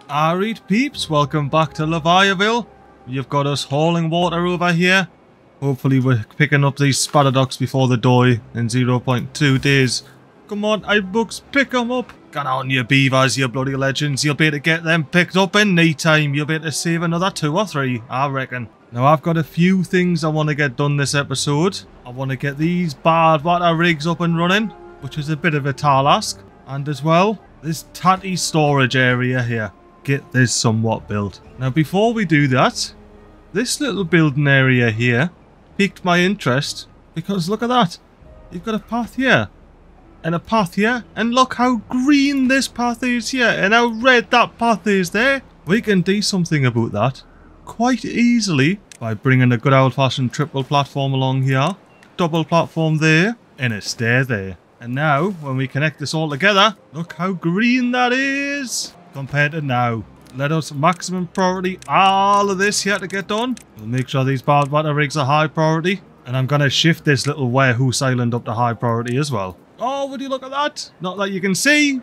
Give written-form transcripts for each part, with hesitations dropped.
Alright peeps, welcome back to Leviaville. You've got us hauling water over here. Hopefully we're picking up these spatter ducks before they die in 0.2 days. Come on, iBooks, pick them up. Get on you beavers, you bloody legends. You'll be able to get them picked up in no time. You'll be able to save another 2 or 3, I reckon. Now I've got a few things I want to get done this episode. I want to get these bad water rigs up and running, which is a bit of a tall ask. And as well, this tatty storage area here. Get this somewhat built. Now before we do that, this little building area here piqued my interest because look at that. You've got a path here and a path here, and look how green this path is here and how red that path is there. We can do something about that quite easily by bringing a good old-fashioned triple platform along here, double platform there, and a stair there. And now when we connect this all together, look how green that is compared to now. Let us maximum priority all of this here to get done. We'll make sure these bad water rigs are high priority. And I'm going to shift this little warehouse island up to high priority as well. Oh, would you look at that? Not that you can see,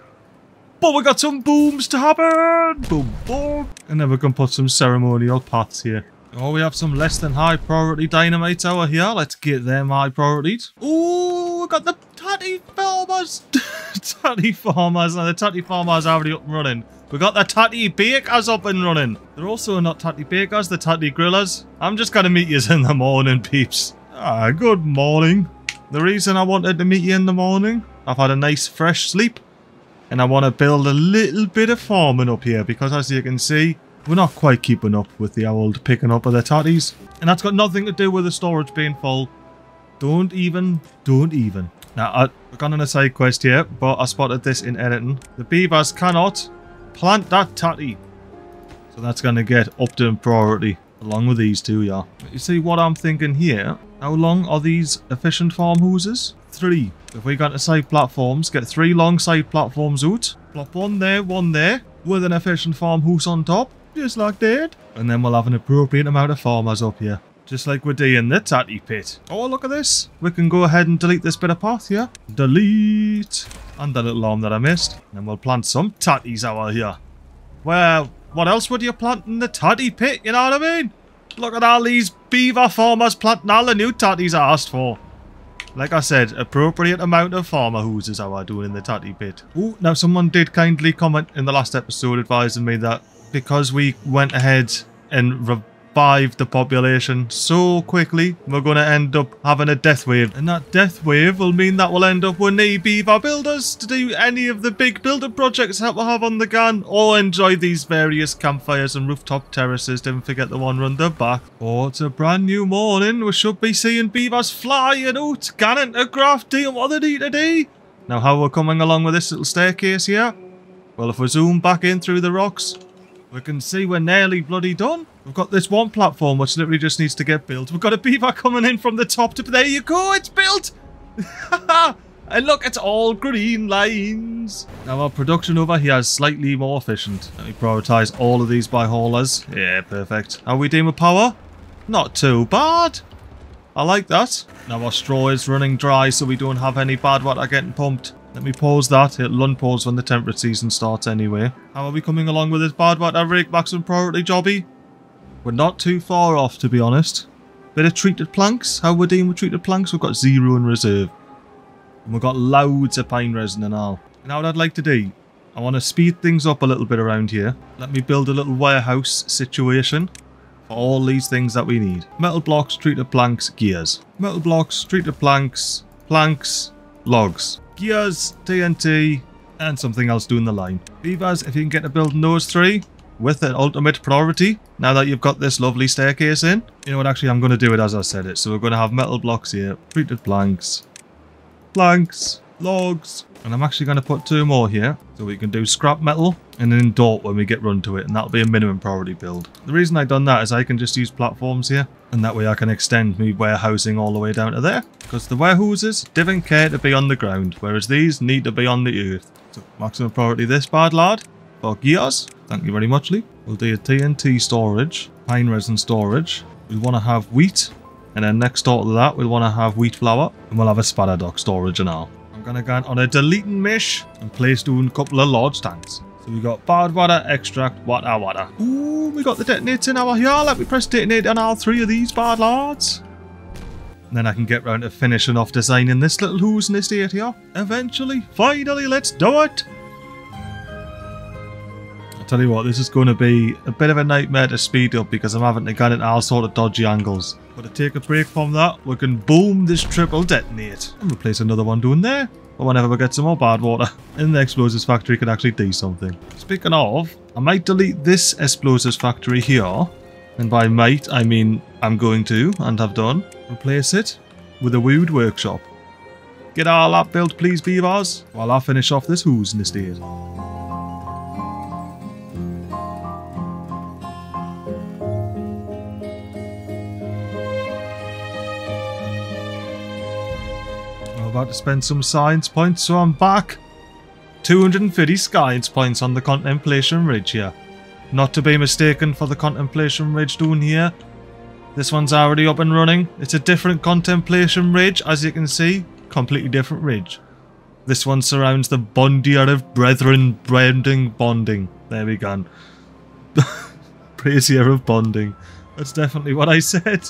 but we got some booms to happen. Boom, boom. And then we can put some ceremonial paths here. Oh, we have some less than high priority dynamites over here. Let's get them high priorities. Oh, we got the tatty farmers. Tatty farmers, and the tatty farmers are already up and running. We got the tatty bakers up and running. They're also not tatty bakers, they're tatty grillers. I'm just gonna meet you in the morning, peeps. Ah, good morning. The reason I wanted to meet you in the morning, I've had a nice fresh sleep, and I want to build a little bit of farming up here because as you can see, we're not quite keeping up with the old picking up of the tatties. And that's got nothing to do with the storage being full. Don't even. Now, I've gone on a side quest here, but I spotted this in editing. The beavers cannot plant that tatty. So that's going to get up to priority, along with these two, yeah. You see what I'm thinking here? How long are these efficient farmhouses? 3. If we got to side platforms, get 3 long side platforms out. Plop one there, with an efficient farmhouse on top. Just like that. And then we'll have an appropriate amount of farmers up here. Just like we do in the tatty pit. Oh, look at this. We can go ahead and delete this bit of path here. Delete. And the little arm that I missed. And then we'll plant some tatties over here. Well, what else would you plant in the tatty pit, you know what I mean? Look at all these beaver farmers planting all the new tatties I asked for. Like I said, appropriate amount of farmer houses are we doing in the tatty pit. Oh, now someone did kindly comment in the last episode advising me that because we went ahead and revived the population so quickly, we're going to end up having a death wave. And that death wave will mean that we'll end up with no beaver builders to do any of the big building projects that we'll have on the gun, or enjoy these various campfires and rooftop terraces. Don't forget the one round the back. Oh, it's a brand new morning. We should be seeing beavers flying out, ganning to craft, doing what they need to do. Now, how we're coming along with this little staircase here? Well, if we zoom back in through the rocks, we can see we're nearly bloody done. We've got this one platform which literally just needs to get built. We've got a beaver coming in from the top to... There you go, it's built! And look, it's all green lines. Now our production over here is slightly more efficient. Let me prioritise all of these by haulers. Yeah, perfect. How are we doing with power? Not too bad. I like that. Now our straw is running dry so we don't have any bad water getting pumped. Let me pause that. It'll unpause when the temperate season starts anyway. How are we coming along with this bad water rig maximum priority jobby? We're not too far off, to be honest. Bit of treated planks. How we're doing with treated planks? We've got 0 in reserve. And we've got loads of pine resin and all. Now what I'd like to do, I want to speed things up a little bit around here. Let me build a little warehouse situation for all these things that we need. Metal blocks, treated planks, gears. Metal blocks, treated planks, logs. Gears, TNT, and something else doing the line. Beavers, if you can get to building those 3 with an ultimate priority, now that you've got this lovely staircase in. You know what, actually I'm going to do it as I said it. So we're going to have metal blocks here, treated planks, logs, and I'm actually going to put 2 more here. So we can do scrap metal and then dirt when we get run to it, and that'll be a minimum priority build. The reason I've done that is I can just use platforms here, and that way I can extend me warehousing all the way down to there. Because the warehouses didn't care to be on the ground, whereas these need to be on the earth. So maximum priority this bad lad. For gears, thank you very much, Lee. We'll do a TNT storage, pine resin storage. We want to have wheat, and then next door to that we'll want to have wheat flour, and we'll have a spatter duck storage and all. I'm going to go on a deleting mesh and place down a couple of large tanks. So we got bad water, extract, water. Ooh, we got the detonator in our here. Let me press detonate on all 3 of these bad lads. And then I can get round to finishing off designing this little housing estate here. Eventually, finally, let's do it. I'll tell you what, this is going to be a bit of a nightmare to speed up because I'm having to get into all sort of dodgy angles. But to take a break from that, we can boom this triple detonate. And replace another one down there. Or whenever we get some more bad water. And the explosives factory can actually do something. Speaking of, I might delete this explosives factory here. And by might, I mean I'm going to, and have done. Replace it with a wood workshop. Get all that built, please, Beavers, while I finish off this housing estate. About to spend some science points, so I'm back. 250 science points on the Contemplation Ridge here. Not to be mistaken for the Contemplation Ridge down here. This one's already up and running. It's a different Contemplation Ridge, as you can see. Completely different ridge. This one surrounds the Bondier of Brethren bonding. There we go. Brazier of bonding. That's definitely what I said.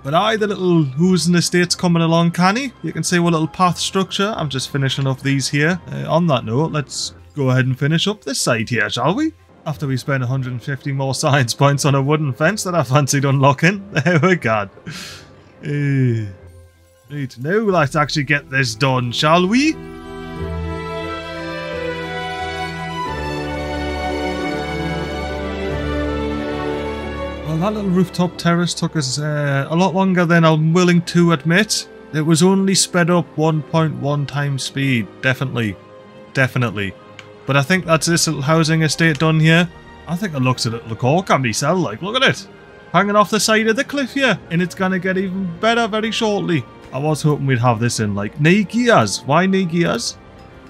But aye, the little housing estate's coming along canny. You can see what little path structure. I'm just finishing off these here. On that note, let's go ahead and finish up this side here, shall we? After we spend 150 more science points on a wooden fence that I fancied unlocking. There we go. Right, now let's actually get this done, shall we? Well, that little rooftop terrace took us a lot longer than I'm willing to admit. It was only sped up 1.1 times speed. Definitely. But I think that's this little housing estate done here. I think it looks a little cork on myself, like, look at it. Hanging off the side of the cliff here. And it's gonna get even better very shortly. I was hoping we'd have this in, like, knee gears. Why knee gears?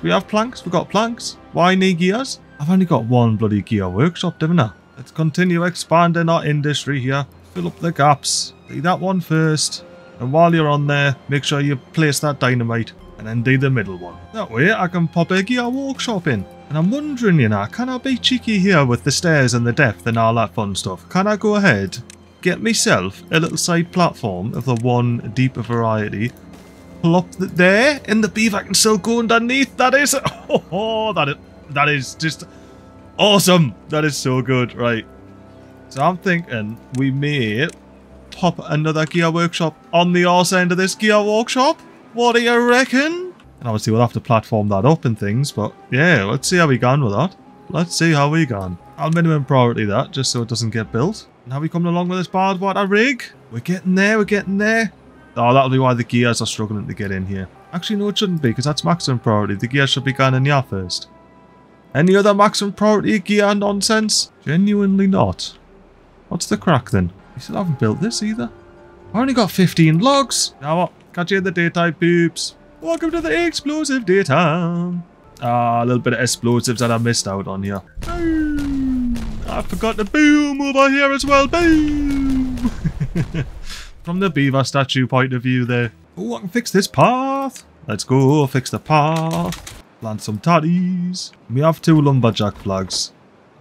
We have planks, we got planks. Why knee gears? I've only got one bloody gear workshop, didn't I? Let's continue expanding our industry here. Fill up the gaps. Do that one first. And while you're on there, make sure you place that dynamite. And then do the middle one. That way I can pop a gear workshop in. And I'm wondering, you know, can I be cheeky here with the stairs and the depth and all that fun stuff? Can I go ahead, get myself a little side platform of the one deeper variety. Plop it there, and the beaver can still go underneath. That is, that is just awesome. That is so good, right? So I'm thinking we may pop another gear workshop on the arse end of this gear workshop. What do you reckon? And obviously we'll have to platform that up and things, but yeah, let's see how we gone with that. Let's see how we gone. I'll minimum priority that, just so it doesn't get built. And how we coming along with this bad water rig? We're getting there, we're getting there. Oh, that'll be why the gears are struggling to get in here. Actually, no, it shouldn't be, because that's maximum priority. The gears should be gone in here first. Any other maximum priority gear nonsense? Genuinely not. What's the crack then? We still haven't built this either. I only got 15 logs. Now what? Catch you in the daytime, poops. Welcome to the explosive daytime. Ah, a little bit of explosives that I missed out on here. Boom. I forgot to boom over here as well. Boom. From the beaver statue point of view there. Oh, I can fix this path. Let's go fix the path. Plant some tatties. We have 2 lumberjack flags.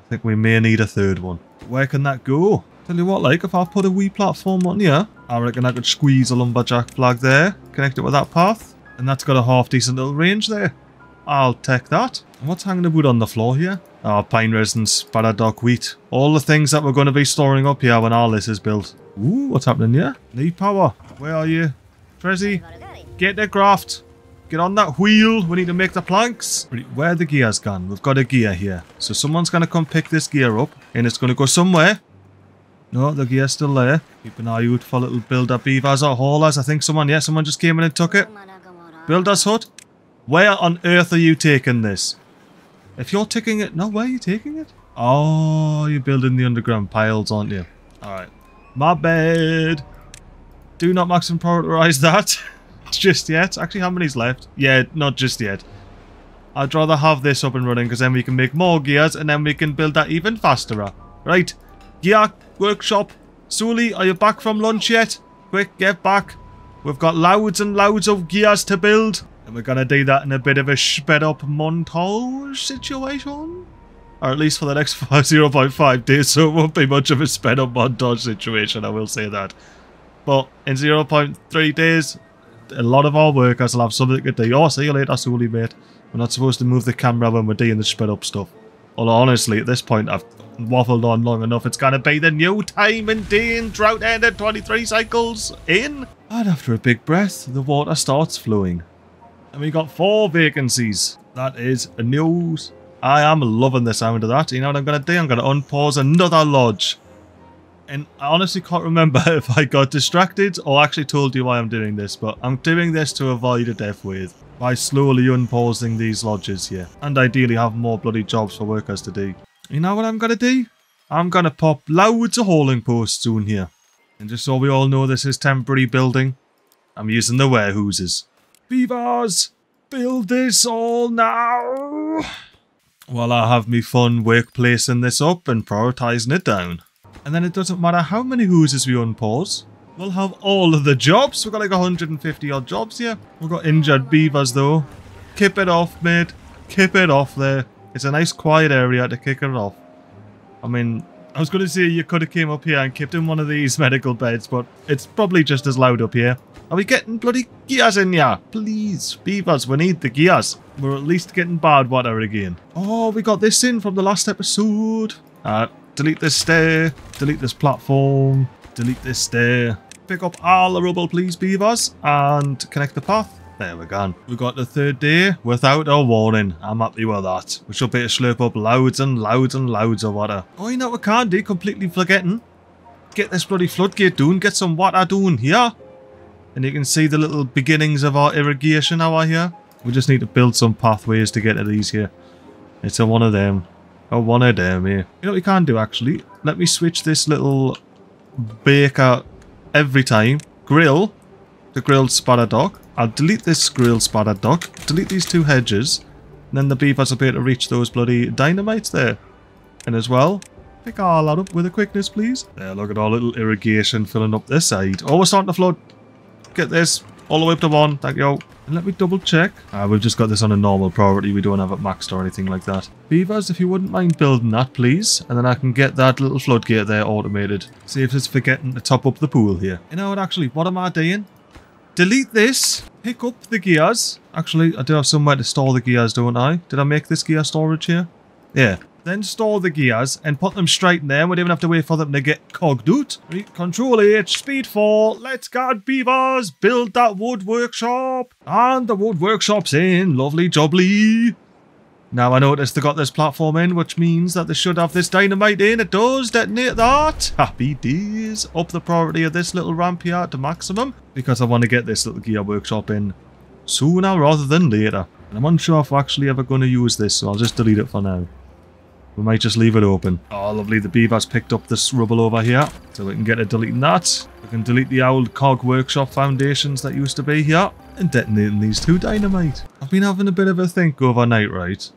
I think we may need a 3rd one. Where can that go? Tell you what, like, if I put a wee platform on here, I reckon I could squeeze a lumberjack flag there, connect it with that path, and that's got a half decent little range there. I'll take that. And what's hanging about on the floor here? Oh, pine resin, sparadoc wheat. All the things that we're going to be storing up here when all this is built. Ooh, what's happening here? Need power. Where are you? Trezzy, get the graft. Get on that wheel. We need to make the planks. Right, where are the gears gone? We've got a gear here. So someone's going to come pick this gear up, and it's going to go somewhere. No, the gear's still there. Keep an eye out for little builder beavers or haulers. I think someone just came in and took it. Builder's hut? Where on earth are you taking this? If you're taking it... No, where are you taking it? Oh, you're building the underground piles, aren't you? Alright. My bad. Do not maximum prioritize that. Just yet. Actually, how many's left? Yeah, not just yet. I'd rather have this up and running because then we can make more gears and then we can build that even faster. Right. Gear workshop. Sully, are you back from lunch yet? Quick, get back. We've got loads and loads of gears to build. And we're going to do that in a bit of a sped up montage situation. Or at least for the next 0.5 days, so it won't be much of a sped up montage situation, I will say that. But in 0.3 days, a lot of our workers will have something to do. Oh, see you later, Sully, mate. We're not supposed to move the camera when we're doing the sped up stuff. Although honestly, at this point, I've waffled on long enough. It's going to be the new time and day in drought ended 23 cycles in. And after a big breath, the water starts flowing. And we got 4 vacancies. That is news. I am loving the sound of that. You know what I'm going to do? I'm going to unpause another lodge. And I honestly can't remember if I got distracted or actually told you why I'm doing this. But I'm doing this to avoid a death wave by slowly unpausing these lodges here. And ideally have more bloody jobs for workers to do. You know what I'm going to do? I'm going to pop loads of hauling posts soon here. And just so we all know this is temporary building, I'm using the warehouses. Beavers, build this all now! While I have me fun workplacing this up and prioritising it down. And then it doesn't matter how many houses we unpause. We'll have all of the jobs. We've got like 150 odd jobs here. We've got injured beavers though. Kip it off, mate. Kip it off there. It's a nice quiet area to kick it off. I mean, I was going to say you could have came up here and kept in one of these medical beds, but it's probably just as loud up here. Are we getting bloody gears in here? Please, beavers, we need the gears. We're at least getting bad water again. Oh, we got this in from the last episode. Delete this stair. Delete this platform. Delete this stair. Pick up all the rubble, please, beavers. And connect the path. There we go. We got the 3rd day without a warning. I'm happy with that. We should be able to slurp up loads and loads and loads of water. Oh, you know what we can't do? Completely forgetting. Get this bloody floodgate doing. Get some water doing here. And you can see the little beginnings of our irrigation over here. We just need to build some pathways to get to these here. It's a one of them. A one of them here. You know what we can do actually? Let me switch this little baker every time. Grill. The grilled spadadock. I'll delete this grilled spadadock. Delete these 2 hedges. And then the beavers will be able to reach those bloody dynamites there. And as well, pick all that up with a quickness, please. There, look at our little irrigation filling up this side. Oh, we're starting to flood. Get this all the way up to 1, thank you. And let me double check. We've just got this on a normal priority, we don't have it maxed or anything like that. Beavers, if you wouldn't mind building that, please. And then I can get that little floodgate there automated. See if it's forgetting to top up the pool here. You know what, actually, what am I doing? Delete this, pick up the gears. Actually, I do have somewhere to store the gears, don't I? Did I make this gear storage here? Yeah. Then store the gears and put them straight in there. We don't even have to wait for them to get cogged out. Right, Control H, speed 4. Let's go, beavers. Build that wood workshop. And the wood workshop's in. Lovely jubbly. Now I noticed they got this platform in, which means that they should have this dynamite in. It does. Detonate that. Happy days. Up the priority of this little ramp here to maximum. Because I want to get this little gear workshop in sooner rather than later. And I'm unsure if we're actually ever going to use this, so I'll just delete it for now. We might just leave it open. Oh, lovely. The beavers picked up this rubble over here. So we can get to deleting that. We can delete the old cog workshop foundations that used to be here. And detonating these 2 dynamite. I've been having a bit of a think overnight, right?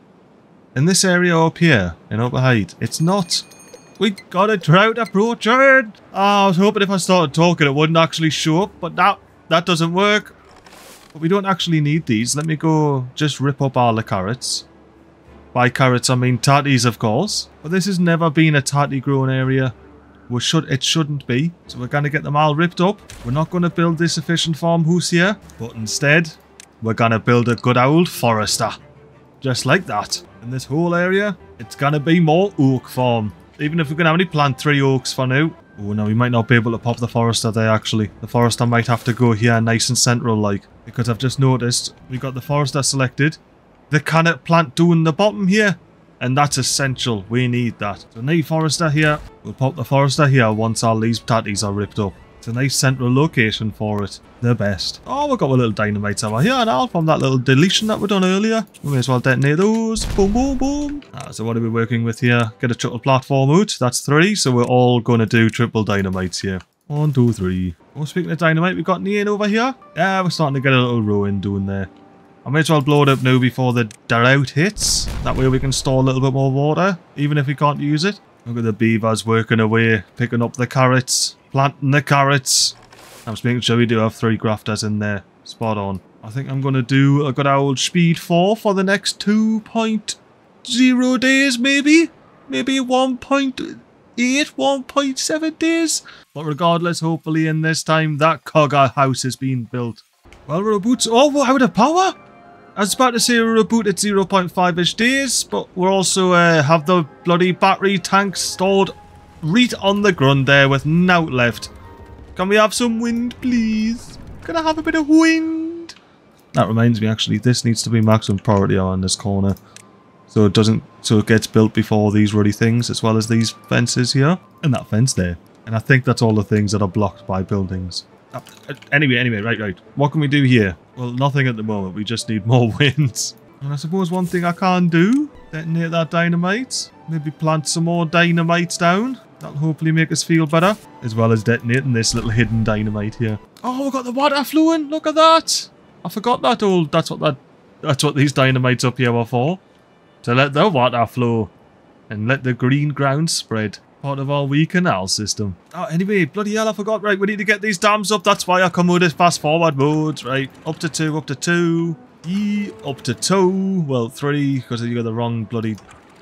In this area up here, in Upper Height, it's not... We got a drought approaching! I was hoping if I started talking it wouldn't actually show up. But that doesn't work. But we don't actually need these. Let me go just rip up all the carrots. By carrots, I mean tatties, of course. But this has never been a tatty grown area. It shouldn't be. So we're going to get them all ripped up. We're not going to build this efficient farmhouse here. But instead, we're going to build a good old forester. Just like that. In this whole area, it's going to be more oak farm. Even if we can only plant 3 oaks for now. Oh no, we might not be able to pop the forester there actually. The forester might have to go here nice and central like. Because I've just noticed we got the forester selected. The canal plant doing the bottom here. And that's essential. We need that. So need forester here. We'll pop the forester here once all these tatties are ripped up. It's a nice central location for it. The best. Oh, we've got a little dynamites over here now from that little deletion that we done earlier. We may as well detonate those. Boom, boom, boom. So what are we working with here? Get a triple platform out. That's 3. So we're all going to do triple dynamites here. 1, 2, 3. Oh, speaking of dynamite, we got any in over here? Yeah, we're starting to get a little row in doing there. I may as well blow it up now before the drought hits. That way we can store a little bit more water, even if we can't use it. Look at the beavers working away, picking up the carrots, planting the carrots. I'm just making sure we do have 3 grafters in there. Spot on. I think I'm going to do a good old speed 4 for the next 2.0 days, maybe? Maybe 1.8, 1.7 days? But regardless, hopefully in this time, that cogger house has been built. Well, we're about... Oh, we're out of power! I was about to say we're about at 0.5-ish days, but we're also have the bloody battery tanks stored right on the ground there with nought left. Can we have some wind, please? Can I have a bit of wind? That reminds me, actually, this needs to be maximum priority on this corner, so it doesn't, so it gets built before these ruddy things, as well as these fences here and that fence there. And I think that's all the things that are blocked by buildings. Anyway, right. What can we do here? Well, nothing at the moment. We just need more winds. And I suppose one thing I can do, detonate that dynamite. Maybe plant some more dynamites down. That'll hopefully make us feel better. As well as detonating this little hidden dynamite here. Oh, we've got the water flowing. Look at that. I forgot that old... That's what these dynamites up here were for. To let the water flow. And let the green ground spread. Part of our wee canal system. Oh, anyway, bloody hell, I forgot. Right, we need to get these dams up. That's why I come with this fast forward mode. Right, up to 2, up to 2. Up to 2. Well, 3, because you got the wrong bloody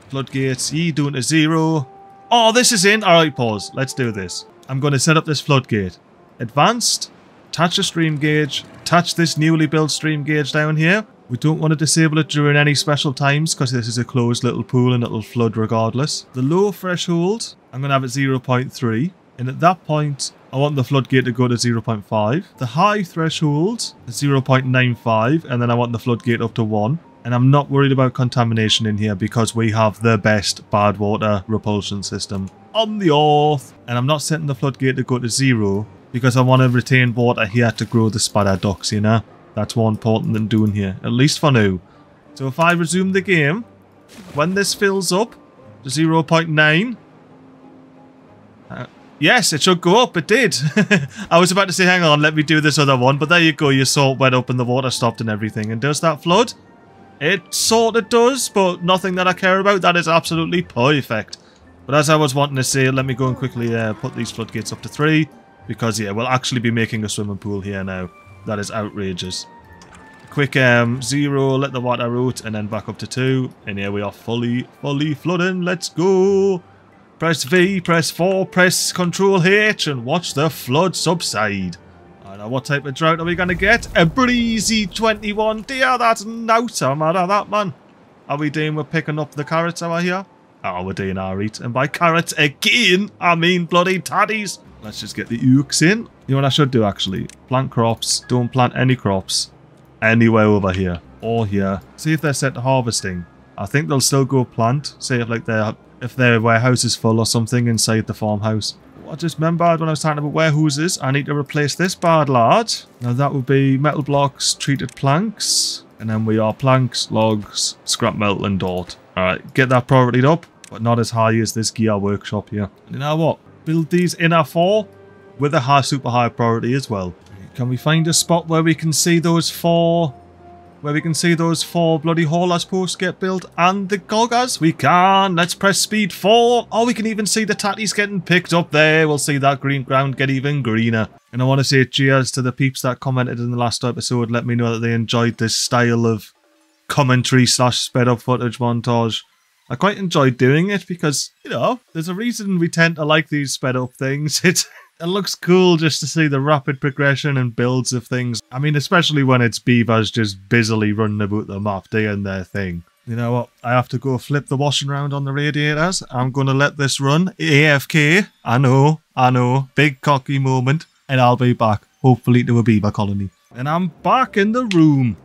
floodgates. Doing to 0. Oh, this is in. Alright, pause. Let's do this. I'm going to set up this floodgate. Advanced. Attach a stream gauge. Attach this newly built stream gauge down here. We don't want to disable it during any special times because this is a closed little pool and it'll flood regardless. The low threshold, I'm going to have it 0.3. And at that point, I want the floodgate to go to 0.5. The high threshold is 0.95. And then I want the floodgate up to 1. And I'm not worried about contamination in here because we have the best bad water repulsion system on the earth. And I'm not setting the floodgate to go to 0 because I want to retain water here to grow the spider ducks, you know? That's more important than doing here, at least for now. So if I resume the game, when this fills up to 0.9... yes, it should go up, it did. I was about to say, hang on, let me do this other one, but there you go, your salt went up and the water stopped and everything. And does that flood? It sort of does, but nothing that I care about. That is absolutely perfect. But as I was wanting to say, let me go and quickly put these floodgates up to 3, because yeah, we'll actually be making a swimming pool here now. That is outrageous. Quick 0, let the water out, and then back up to 2. And here we are fully flooding. Let's go. Press V, press 4, press Control H, and watch the flood subside. I know what type of drought are we going to get? A breezy 21. Dear, that's nought. I'm out of that, man. Are we doing with picking up the carrots over here? Oh, we're doing alright. And by carrots again, I mean bloody tatties. Let's just get the ooks in. You know what I should do, actually? Plant crops. Don't plant any crops anywhere over here or here. See if they're set to harvesting. I think they'll still go plant. Say if their warehouse is full or something inside the farmhouse. I just remembered when I was talking about warehouses, I need to replace this bad lad. Now that would be metal blocks, treated planks. And then we are planks, logs, scrap metal and dirt. Alright, get that priorityed up, but not as high as this gear workshop here. And you know what? Build these inner 4 with a super high priority as well. Can we find a spot where we can see those 4 bloody haulers posts get built and the goggers? We can. Let's press speed 4. Oh, we can even see the tatties getting picked up there. We'll see that green ground get even greener. And I want to say cheers to the peeps that commented in the last episode. Let me know that they enjoyed this style of commentary / sped up footage montage. I quite enjoyed doing it because, you know, there's a reason we tend to like these sped up things. It looks cool just to see the rapid progression and builds of things. I mean, especially when it's beavers just busily running about the map doing their thing. You know what? I have to go flip the washing round on the radiators. I'm going to let this run. AFK. I know. Big cocky moment. And I'll be back, hopefully to a beaver colony. And I'm back in the room.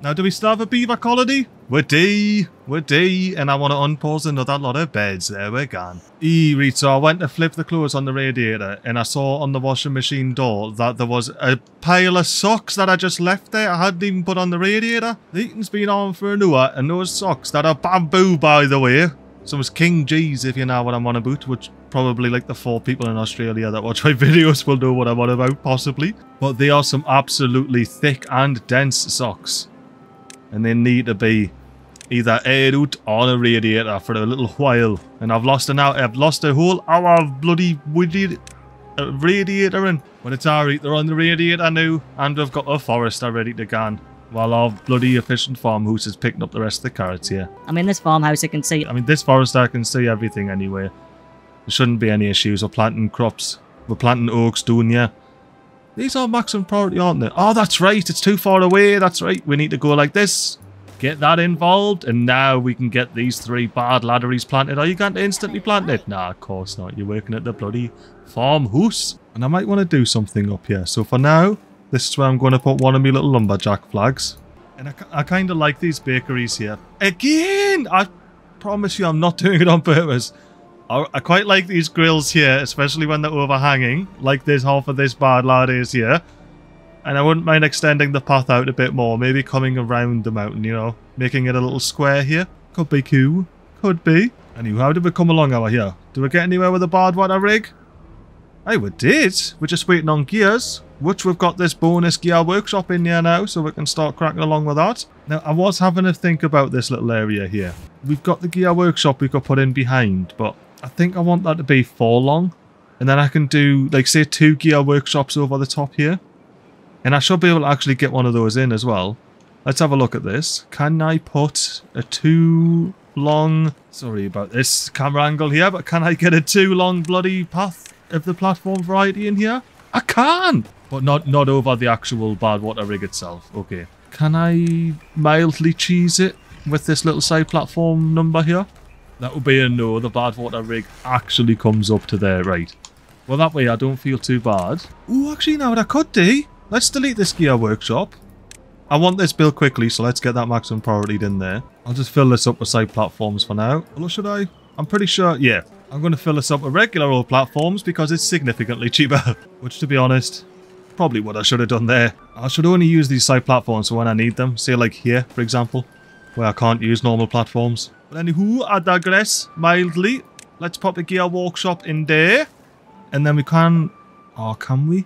Now, do we still have a beaver colony? We're D, and I want to unpause another lot of beds. There we're gone. Right, so I went to flip the clothes on the radiator, and I saw on the washing machine door that there was a pile of socks that I just left there. I hadn't even put on the radiator. The heating's been on for an hour, and those socks that are bamboo, by the way. So it's King G's, if you know what I'm on about, which probably like the 4 people in Australia that watch my videos will know what I'm on about, possibly. But they are some absolutely thick and dense socks. And they need to be either aired out on a radiator for a little while. And I've lost a whole hour of bloody radiatoring. But it's alright, they're on the radiator now. And we've got a forester ready to go. while our bloody efficient farmhouse is picking up the rest of the carrots here. I mean, this farmhouse I can see. I mean, this forest I can see everything anyway. There shouldn't be any issues. We're planting crops. We're planting oaks, doing yeah. These are maximum priority, aren't they? Oh, that's right. It's too far away. That's right. We need to go like this. Get that involved. And now we can get these 3 bad ladderies planted. Are you going to instantly plant it? Nah, of course not. You're working at the bloody farmhouse. And I might want to do something up here. So for now, this is where I'm going to put one of my little lumberjack flags. And I kind of like these bakeries here. Again! I promise you I'm not doing it on purpose. I quite like these grills here, especially when they're overhanging, like this half of this bad lad is here. And I wouldn't mind extending the path out a bit more, maybe coming around the mountain, you know, making it a little square here. Could be cool. Could be. Anyway, how did we come along over here? Did we get anywhere with the bad water rig? Hey, we did. We're just waiting on gears, which we've got this bonus gear workshop in here now, so we can start cracking along with that. Now, I was having a think about this little area here. We've got the gear workshop we could put in behind, but I think I want that to be 4 long. And then I can do, like, say 2 gear workshops over the top here. And I should be able to actually get one of those in as well. Let's have a look at this. Can I put a 2 long... Sorry about this camera angle here, but can I get a 2 long bloody path of the platform variety in here? I can! But not over the actual bad water rig itself. Okay. Can I mildly cheese it with this little side platform number here? That would be a no. The bad water rig actually comes up to there, right? Well, that way I don't feel too bad. Ooh, actually, now what I could do... Let's delete this gear workshop. I want this built quickly, so let's get that maximum priority in there. I'll just fill this up with side platforms for now. Or should I? I'm pretty sure, yeah. I'm going to fill this up with regular old platforms because it's significantly cheaper. Which, to be honest, probably what I should have done there. I should only use these side platforms for when I need them. Say like here, for example, where I can't use normal platforms. But anywho, I digress mildly. Let's pop the gear workshop in there. And then we can... Oh, can we?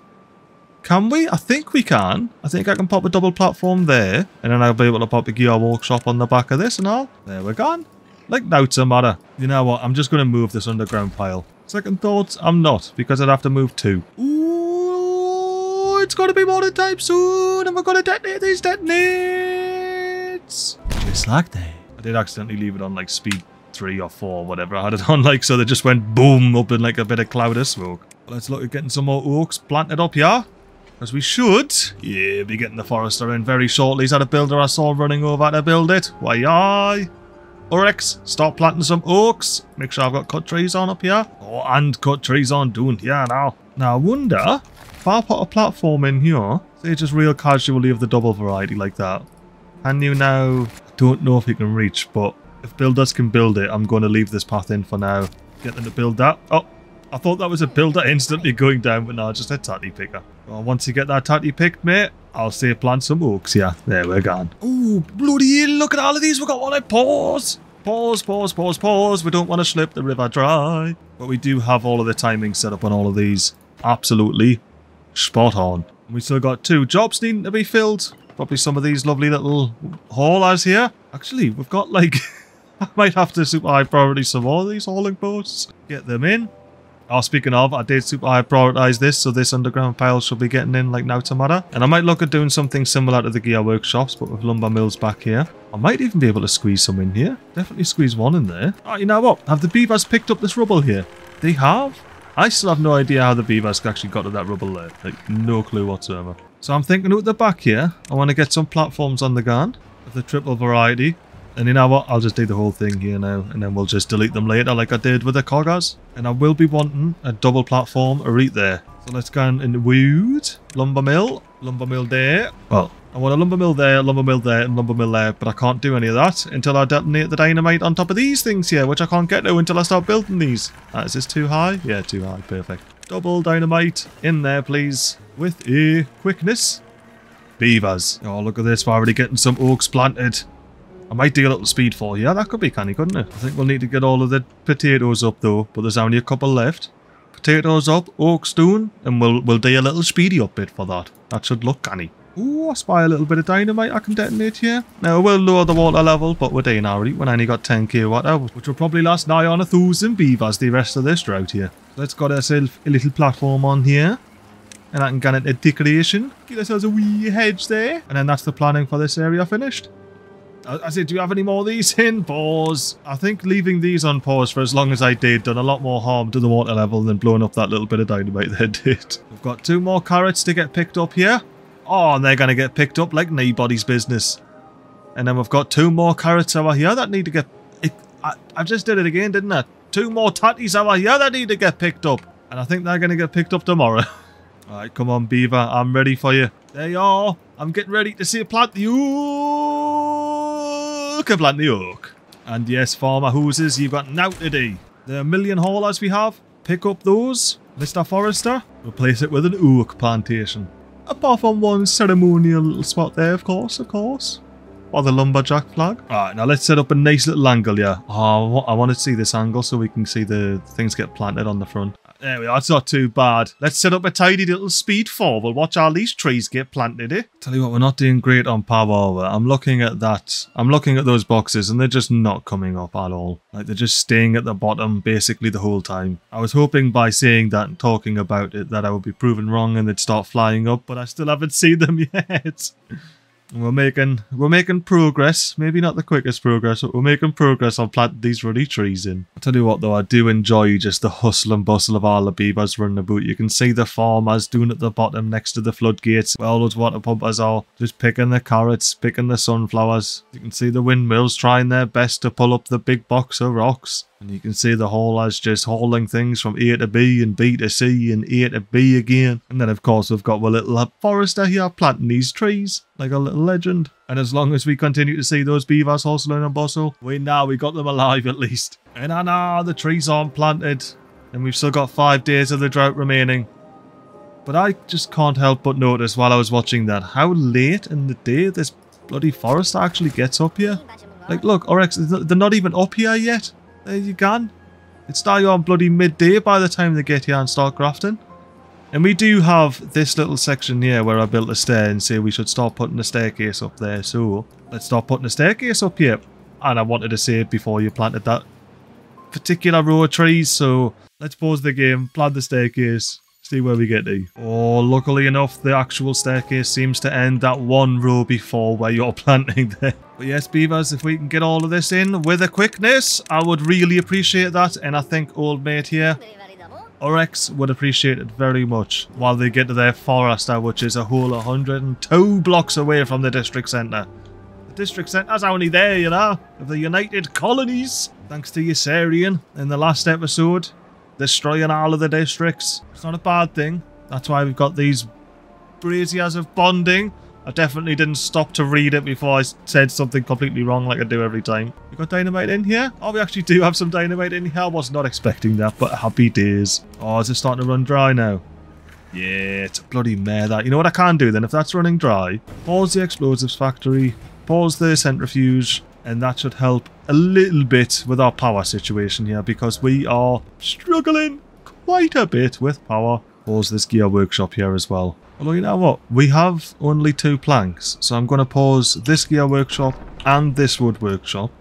Can we? I think we can. I think I can pop a double platform there. And then I'll be able to pop a gear workshop on the back of this and all. There we're gone. Like, no, it's a matter. You know what? I'm just going to move this underground pile. Second thoughts, I'm not. Because I'd have to move 2. Ooh, it's going to be morning time soon. And we're going to detonate these detonates. Just like that. I did accidentally leave it on, like, speed 3 or 4, whatever I had it on, like, so they just went boom up in, like, a bit of cloud of smoke. Let's look at getting some more oaks planted up here. As we should. Yeah, be getting the forester in very shortly. Is that a builder I saw running over to build it? Why, aye. Urex, start planting some oaks. Make sure I've got cut trees on up here. Oh, and cut trees on doing here now. Now, I wonder if I put a platform in here, say just real casually of the double variety like that. Can you now... I don't know if you can reach, but if builders can build it, I'm going to leave this path in for now. Get them to build that. Oh, I thought that was a builder instantly going down, but no, just a tatty picker. Well, once you get that tatty picked, mate, I'll say plant some oaks here. There, we're gone. Ooh, bloody hell, look at all of these. We've got one at pause. Pause, pause, pause, pause. We don't want to slip the river dry. But we do have all of the timing set up on all of these. Absolutely spot on. We still got 2 jobs needing to be filled. Probably some of these lovely little haulers here. Actually, we've got like... I might have to super high priority some more of these hauling posts. Get them in. Oh, speaking of, I did super high prioritize this, so this underground pile should be getting in like now tomorrow. And I might look at doing something similar to the gear workshops, but with lumber mills back here. I might even be able to squeeze some in here. Definitely squeeze one in there. Oh, you know what? Have the beavers picked up this rubble here? They have? I still have no idea how the beavers actually got to that rubble there. Like, no clue whatsoever. So I'm thinking at the back here, I want to get some platforms on the ground of the triple variety. And you know what? I'll just do the whole thing here now, and then we'll just delete them later like I did with the coggers. And I will be wanting a double platform right there. So let's go in the wood. Lumber mill there. Well, I want a lumber mill there, and lumber mill there, but I can't do any of that until I detonate the dynamite on top of these things here, which I can't get to until I start building these. Is this too high? Yeah, too high. Perfect. Double dynamite in there, please, with a quickness. Beavers. Oh, look at this. We're already getting some oaks planted. I might do a little speed fall here. That could be canny, couldn't it? I think we'll need to get all of the potatoes up though, but there's only a couple left. Potatoes up, oaks down, and we'll do a little speedy up bit for that. That should look canny. Ooh, I spy a little bit of dynamite I can detonate here. Now, we'll lower the water level, but we're doing already. We've only got 10k water, which will probably last nigh on 1,000 beavers the rest of this drought here. Let's got ourselves a little platform on here. And I can get into decoration. Get ourselves a wee hedge there. And then that's the planning for this area finished. I said, do you have any more of these in? Pause. I think leaving these on pause for as long as I did done a lot more harm to the water level than blowing up that little bit of dynamite there did. We've got 2 more carrots to get picked up here. Oh, and they're going to get picked up like nobody's business. And then we've got 2 more carrots over here that need to get... I just did it again, didn't I? 2 more tatties over here that need to get picked up. And I think they're going to get picked up tomorrow. Alright, come on, Beaver. I'm ready for you. There you are. I'm getting ready to see you plant the oak. Plant the oak. And yes, Farmer Hooses, you've got now to do. The 1,000,000 haulers we have, pick up those, Mr. Forester. Replace it with an oak plantation. Apart from one ceremonial little spot there, of course. Or the lumberjack flag. Alright, now let's set up a nice little angle here. Oh, I want to see this angle so we can see the things get planted on the front. There we are, it's not too bad. Let's set up a tidy little speed 4. We'll watch all these trees get planted, eh? Tell you what, we're not doing great on power over. I'm looking at that. I'm looking at those boxes and they're just not coming up at all. Like, they're just staying at the bottom basically the whole time. I was hoping by saying that and talking about it that I would be proven wrong and they'd start flying up, but I still haven't seen them yet. We're making progress. Maybe not the quickest progress, but we're making progress on planting these ruddy trees in. I'll tell you what though, I do enjoy just the hustle and bustle of all the beavers running about. You can see the farmers doing at the bottom next to the floodgates where all those water pumpers are. Just picking the carrots, picking the sunflowers. You can see the windmills trying their best to pull up the big box of rocks. And you can see the haulers just hauling things from A to B and B to C and A to B again. And then of course we've got our little forester here planting these trees like a little legend. And as long as we continue to see those beavers hustling and bustle, we got them alive at least. And I know the trees aren't planted and we've still got 5 days of the drought remaining. But I just can't help but notice while I was watching that how late in the day this bloody forester actually gets up here. Like look, Oryx, they're not even up here yet. There you go. It's now on bloody midday by the time they get here and start grafting. And we do have this little section here where I built a stair and say we should start putting a staircase up there. So let's start putting a staircase up here. And I wanted to say it before you planted that particular row of trees. So let's pause the game, plant the staircase, see where we get to. Oh, luckily enough, the actual staircase seems to end that 1 row before where you're planting there. But yes, beavers, if we can get all of this in with a quickness, I would really appreciate that. And I think old mate here, Oryx, would appreciate it very much while they get to their forester, which is a whole 102 blocks away from the district centre. The district centre's only there, you know, of the United Colonies. Thanks to Yossarian in the last episode, destroying all of the districts. It's not a bad thing. That's why we've got these braziers of bonding. I definitely didn't stop to read it before I said something completely wrong like I do every time. We got dynamite in here? Oh, we actually do have some dynamite in here. I was not expecting that, but happy days. Oh, is it starting to run dry now? Yeah, it's a bloody mare that. You know what I can do then? If that's running dry, pause the explosives factory, pause the centrifuge, and that should help a little bit with our power situation here because we are struggling quite a bit with power. Pause this gear workshop here as well. Although, you know what? We have only 2 planks, so I'm going to pause this gear workshop and this wood workshop.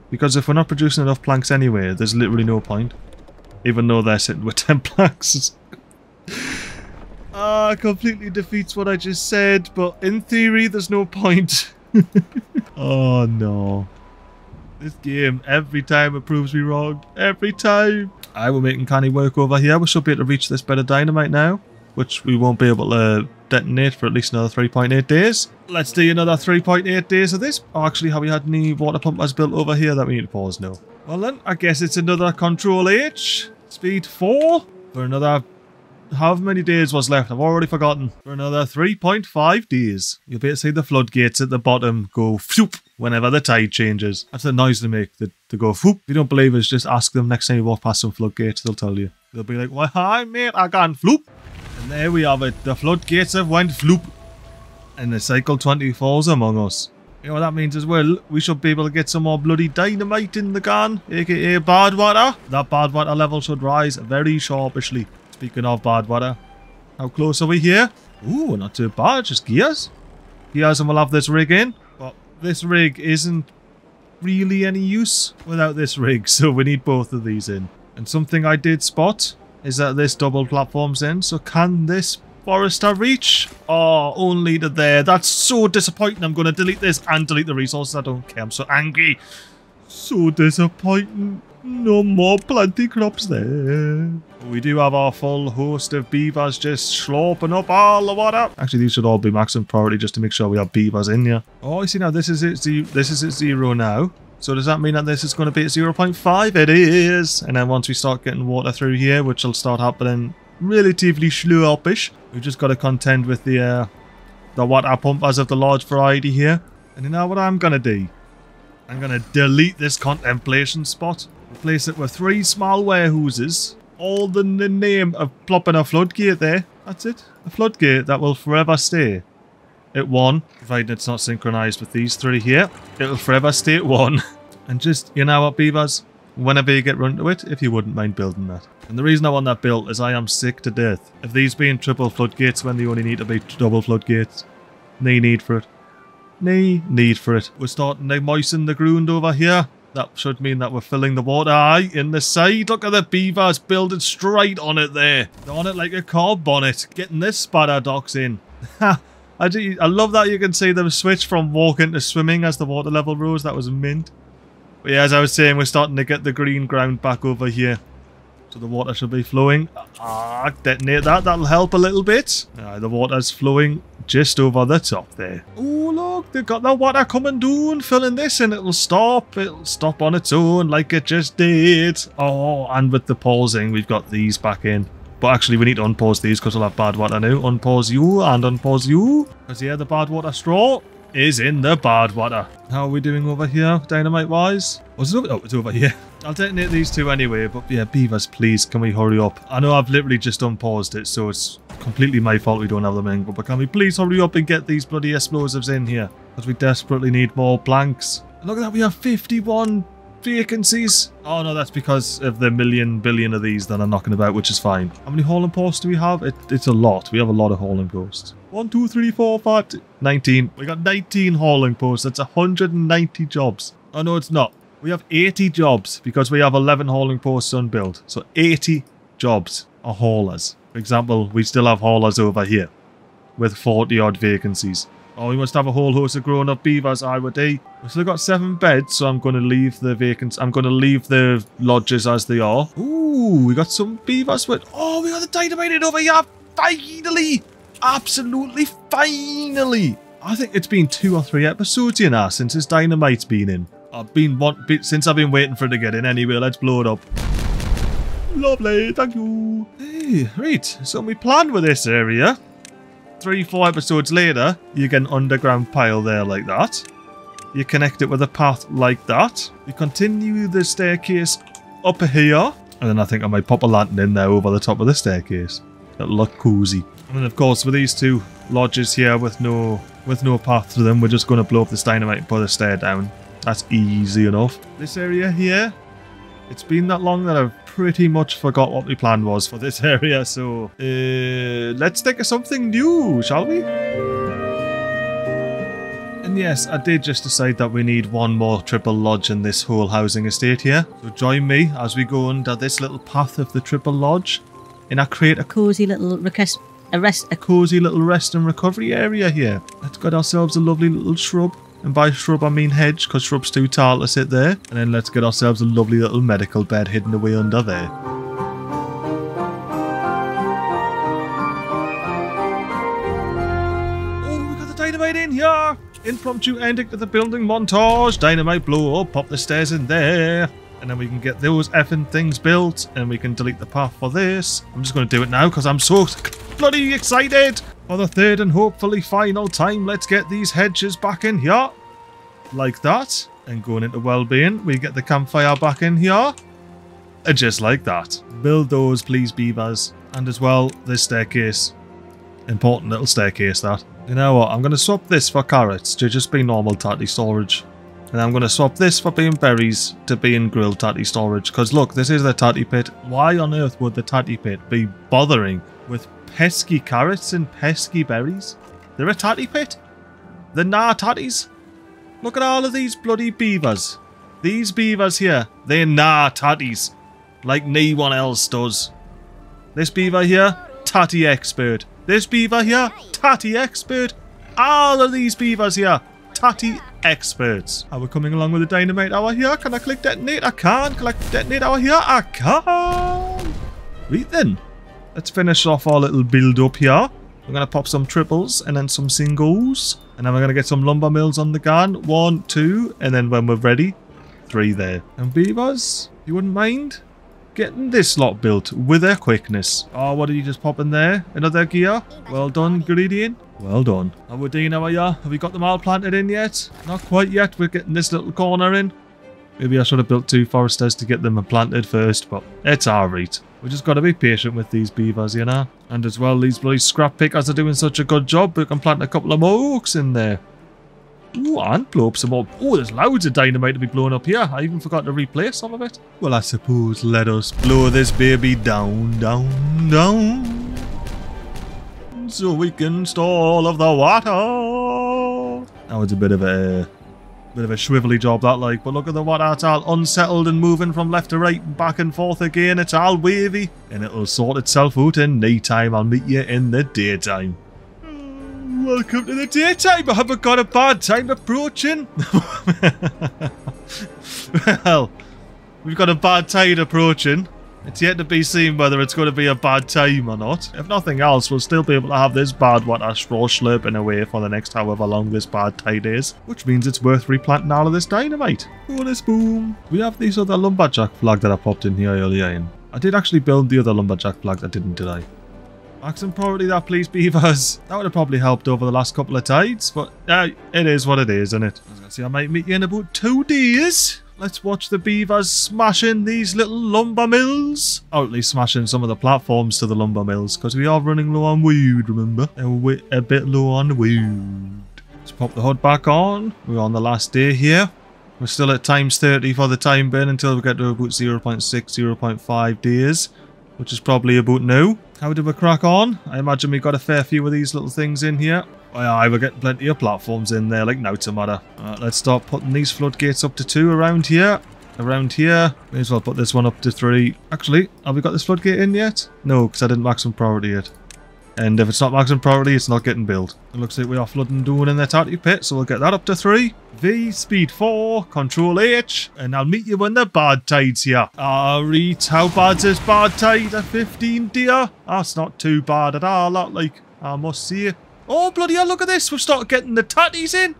Because if we're not producing enough planks anyway, there's literally no point. Even though they're sitting with 10 planks. Completely defeats what I just said, but in theory, there's no point. Oh, no. This game, every time it proves me wrong. Every time. We're making canny work over here. We should be able to reach this bed of dynamite now, which we won't be able to detonate for at least another 3.8 days. Let's do another 3.8 days of this. Oh, actually, have we had any water pumpers built over here that we need to pause? No. Well then, I guess it's another Control H, Speed 4, for another... How many days was left? I've already forgotten. For another 3.5 days. You'll be able to see the floodgates at the bottom go phoop whenever the tide changes. That's the noise they make, they go phoop. If you don't believe us, just ask them next time you walk past some floodgates, they'll tell you. They'll be like, well, hi mate, I gone floop. And there we have it. The floodgates have went floop. And the cycle 24's among us. You know what that means as well? We should be able to get some more bloody dynamite in the gun, aka bad water. That bad water level should rise very sharpishly. Speaking of bad water, how close are we here? Ooh, not too bad, just gears. Gears and we'll have this rig in. But this rig isn't really any use without this rig, so we need both of these in. And something I did spot is that this double platform's in, so can this for us to reach. Oh, only to there. That's so disappointing. I'm going to delete this and delete the resources. I don't care. I'm so angry. So disappointing. No more planting crops there. We do have our full host of beavers just sloping up all the water. Actually, these should all be maximum priority just to make sure we have beavers in here. Oh, I see now. This is at 0 now. So does that mean that this is going to be at 0.5? It is. And then once we start getting water through here, which will start happening relatively slow-ish, we've just got to contend with the water pump as of the large variety here. And you know what I'm going to do? I'm going to delete this contemplation spot. Replace it with 3 small warehouses. All in the name of plopping a floodgate there. That's it. A floodgate that will forever stay at 1. Provided it's not synchronized with these 3 here. It'll forever stay at 1. And just, you know what, beavers? Whenever you get run to it, if you wouldn't mind building that. And the reason I want that built is I am sick to death of these being triple floodgates when they only need to be double floodgates. No need for it. No need for it. We're starting to moisten the ground over here. That should mean that we're filling the water. Aye, in the side. Look at the beavers building straight on it there. They're on it like a car bonnet. Getting this spatter docks in. I love that you can see them switch from walking to swimming as the water level rose. That was mint. But yeah, as I was saying, we're starting to get the green ground back over here. So the water should be flowing. Detonate that. That'll help a little bit. The water's flowing just over the top there. Oh, look. They've got the water coming down, filling this, and it'll stop. It'll stop on its own like it just did. Oh, and with the pausing, we've got these back in. But actually, we need to unpause these because we'll have bad water now. Unpause you and unpause you. Because, yeah, the bad water straw is in the bad water. How are we doing over here, dynamite-wise? Was it over? Oh, it's over here. I'll detonate these 2 anyway, but yeah, beavers, please, can we hurry up? I know I've literally just unpaused it, so it's completely my fault we don't have them in, but can we please hurry up and get these bloody explosives in here? Because we desperately need more planks. And look at that, we have 51 vacancies. Oh no, that's because of the billion of these that I'm knocking about, which is fine. How many hauling posts do we have? It's a lot. We have a lot of hauling posts. 1, 2, 3, 4, 5, 19. We got 19 hauling posts. That's 190 jobs. Oh no, it's not. We have 80 jobs because we have 11 hauling posts unbuilt. So 80 jobs are haulers. For example, we still have haulers over here with 40 odd vacancies. Oh, we must have a whole host of grown-up beavers, I would say. We've still got 7 beds, so I'm going to leave the I'm going to leave the lodges as they are. Ooh, we got some beavers with... Oh, we got the dynamite over here. Finally! Absolutely finally! I think it's been 2 or 3 episodes, you know, since this dynamite's been in. Since I've been waiting for it to get in anyway. Let's blow it up. Lovely, thank you. Hey, right, so we planned with this area. 3-4 episodes later, you get an underground pile there like that. You connect it with a path like that. You continue the staircase up here. And then I think I might pop a lantern in there over the top of the staircase. That'll look cozy. And then of course with these 2 lodges here with no path to them, we're just going to blow up this dynamite and put a stair down. That's easy enough. This area here, it's been that long that I've pretty much forgot what my plan was for this area, so let's think of something new, shall we? And yes, I did just decide that we need 1 more triple lodge in this whole housing estate here. So join me as we go under this little path of the triple lodge, and I create a cozy little cozy little rest and recovery area here. Let's get ourselves a lovely little shrub. And by shrub I mean hedge, because shrub's too tall to sit there. And then let's get ourselves a lovely little medical bed hidden away under there. Oh, we got the dynamite in here! Impromptu ending to the building montage. Dynamite blow up, pop the stairs in there. And then we can get those effing things built. And we can delete the path for this. I'm just going to do it now because I'm so bloody excited. For the 3rd and hopefully final time, let's get these hedges back in here. Like that. And going into well-being, we get the campfire back in here. And just like that. Build those, please, beavers. And as well, this staircase. Important little staircase, that. You know what? I'm going to swap this for carrots to just be normal tatty storage. And I'm going to swap this for being berries to being grilled tatty storage. Because look, this is the tatty pit. Why on earth would the tatty pit be bothering with pesky carrots and pesky berries? They're a tatty pit. They're nah tatties. Look at all of these bloody beavers. These beavers here, they're nah tatties. Like no one else does. This beaver here, tatty expert. This beaver here, tatty expert. All of these beavers here, tatty experts. Are we coming along with the dynamite hour here? Can I click detonate? I can. Click detonate hour here? I can. Right then. Let's finish off our little build up here. We're going to pop some triples and then some singles. And then we're going to get some lumber mills on the gun. 1, 2, and then when we're ready, 3 there. And beavers, you wouldn't mind getting this lot built with their quickness. Oh, what did you just pop in there? Another gear? Well done, Gradient. Well done. And we're Dean, how are ya? Have we got them all planted in yet? Not quite yet. We're getting this little corner in. Maybe I should have built 2 foresters to get them planted first, but it's alright. We just got to be patient with these beavers, you know. And as well, these bloody scrap pickers are doing such a good job. We can plant a couple of more oaks in there. Ooh, and blow up some more. Oh, there's loads of dynamite to be blown up here. I even forgot to replace some of it. Well, I suppose let us blow this baby down, down, down. So we can store all of the water. That was a bit of a shrivelly job, that, like. But look at the water. It's all unsettled and moving from left to right and back and forth again. It's all wavy. And it'll sort itself out in night time. I'll meet you in the daytime. Welcome to the daytime. I haven't got a bad time approaching. Well, we've got a bad tide approaching. It's yet to be seen whether it's going to be a bad time or not. If nothing else, we'll still be able to have this bad water straw slurping away for the next however long this bad tide is. Which means it's worth replanting all of this dynamite. Bonus boom. We have these other lumberjack flag that I popped in here earlier in. I did actually build the other lumberjack flag, I didn't, did I? Maximum priority that, please, beavers. That would have probably helped over the last couple of tides, but it is what it is, isn't it? I was going to say I might meet you in about 2 days. Let's watch the beavers smashing these little lumber mills. Or at least smashing some of the platforms to the lumber mills, because we are running low on wood, remember? And we're a bit low on wood. Let's pop the HUD back on. We're on the last day here. We're still at times 30 for the time being until we get to about 0.6, 0.5 days, which is probably about now. How did we crack on? I imagine we got a fair few of these little things in here. Oh yeah, we're getting plenty of platforms in there, like no matter. Let's start putting these floodgates up to 2 around here. Around here. May as well put this one up to 3. Actually, have we got this floodgate in yet? No, because I didn't maximum priority it. And if it's not maximum priority, it's not getting built. It looks like we are flooding down in the tatty pit, so we'll get that up to 3. V, speed 4, control H, and I'll meet you when the bad tide's here. Alright, how bad's this bad tide at 15, dear? That's not too bad at all, that, like, I must see it. Oh, bloody hell, look at this. We've started getting the tatties in.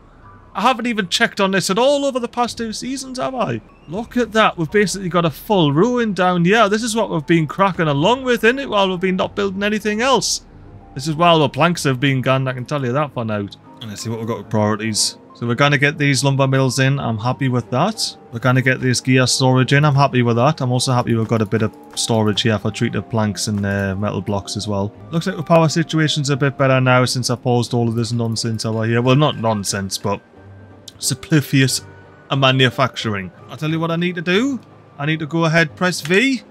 I haven't even checked on this at all over the past 2 seasons, have I? Look at that. We've basically got a full ruin down here. This is what we've been cracking along with, isn't it? While we've been not building anything else. This is while the planks have been gone, I can tell you that for now. And let's see what we've got with priorities. So we're going to get these lumber mills in. I'm happy with that. We're going to get this gear storage in. I'm happy with that. I'm also happy we've got a bit of storage here for treated planks and metal blocks as well. Looks like the power situation's a bit better now since I paused all of this nonsense over here. Well, not nonsense, but superfluous manufacturing. I'll tell you what I need to do. I need to go ahead, press V.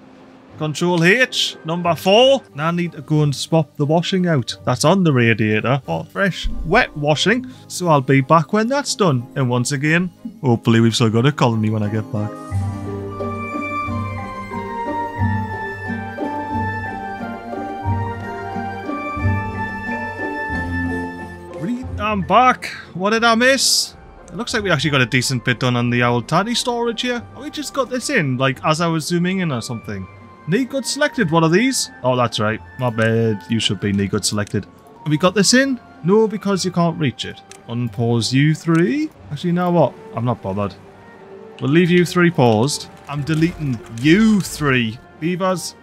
Control H, number 4. Now I need to go and swap the washing out. That's on the radiator for fresh, wet washing. So I'll be back when that's done. And once again, hopefully we've still got a colony when I get back. I'm back. What did I miss? It looks like we actually got a decent bit done on the old tatty storage here. We just got this in, like, as I was zooming in or something. Need good selected, one of these? Oh, that's right. My bad. You should be need good selected. Have we got this in? No, because you can't reach it. Unpause U3. Actually, you know what? I'm not bothered. We'll leave U3 paused. I'm deleting U3. Beavers,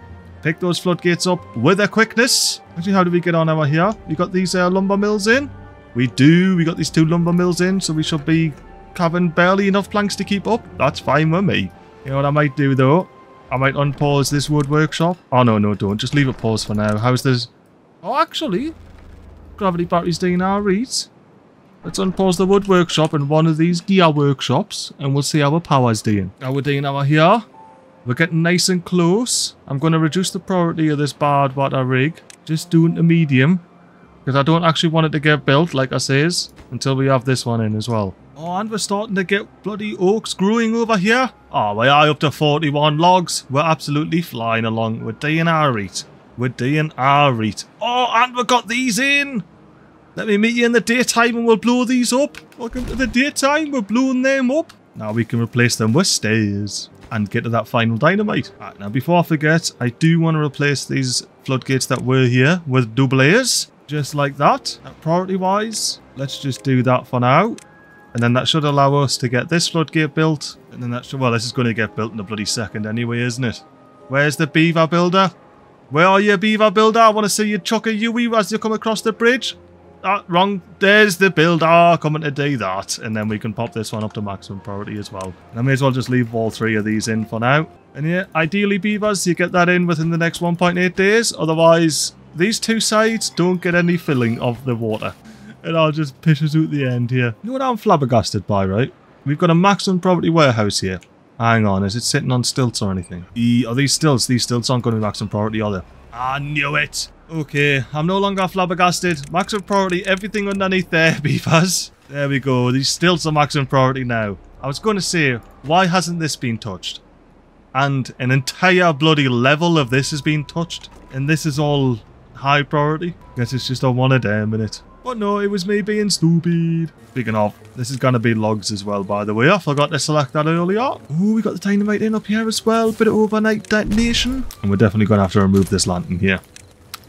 pick those floodgates up with a quickness. Actually, how do we get on over here? We got these lumber mills in? We do. We got these 2 lumber mills in, so we should be having barely enough planks to keep up. That's fine with me. You know what I might do, though? I might unpause this wood workshop. Oh, no, don't. Just leave it paused for now. How's this? Oh, actually, gravity batteries doing our reads. Let's unpause the wood workshop and one of these gear workshops, and we'll see how our power's doing. How we're doing over here. We're getting nice and close. I'm going to reduce the priority of this bad water rig. Just doing the medium. Because I don't actually want it to get built, like I says, until we have this one in as well. Oh, and we're starting to get bloody oaks growing over here. Oh, we are up to 41 logs. We're absolutely flying along. We're doing our right. We're DNR right. Oh, and we got these in. Let me meet you in the daytime and we'll blow these up. Welcome to the daytime. We're blowing them up. Now we can replace them with stairs and get to that final dynamite. Right, now before I forget, I do want to replace these floodgates that were here with double A's. Just like that. Priority wise, let's just do that for now. And then that should allow us to get this floodgate built. And then that should, well, this is going to get built in a bloody second anyway, isn't it? Where's the beaver builder? Where are you, beaver builder? I want to see you chuck a Yui as you come across the bridge. Ah, wrong. There's the builder coming to do that. And then we can pop this one up to maximum priority as well. And I may as well just leave all 3 of these in for now. And yeah, ideally, beavers, you get that in within the next 1.8 days. Otherwise, these 2 sides don't get any filling of the water. And I'll just piss us out the end here. You know what I'm flabbergasted by, right? We've got a maximum property warehouse here. Hang on, is it sitting on stilts or anything? Are these stilts? These stilts aren't going to be maximum priority, are they? I knew it! Okay, I'm no longer flabbergasted. Maximum priority, everything underneath there, beavers. There we go, these stilts are maximum priority now. I was going to say, why hasn't this been touched? And an entire bloody level of this has been touched. And this is all high priority. Guess it's just on one of them, innit? But no, it was me being stupid. Speaking of, this is going to be logs as well, by the way. I forgot to select that earlier. Oh, we got the dynamite in up here as well. Bit of overnight detonation. And we're definitely going to have to remove this lantern here.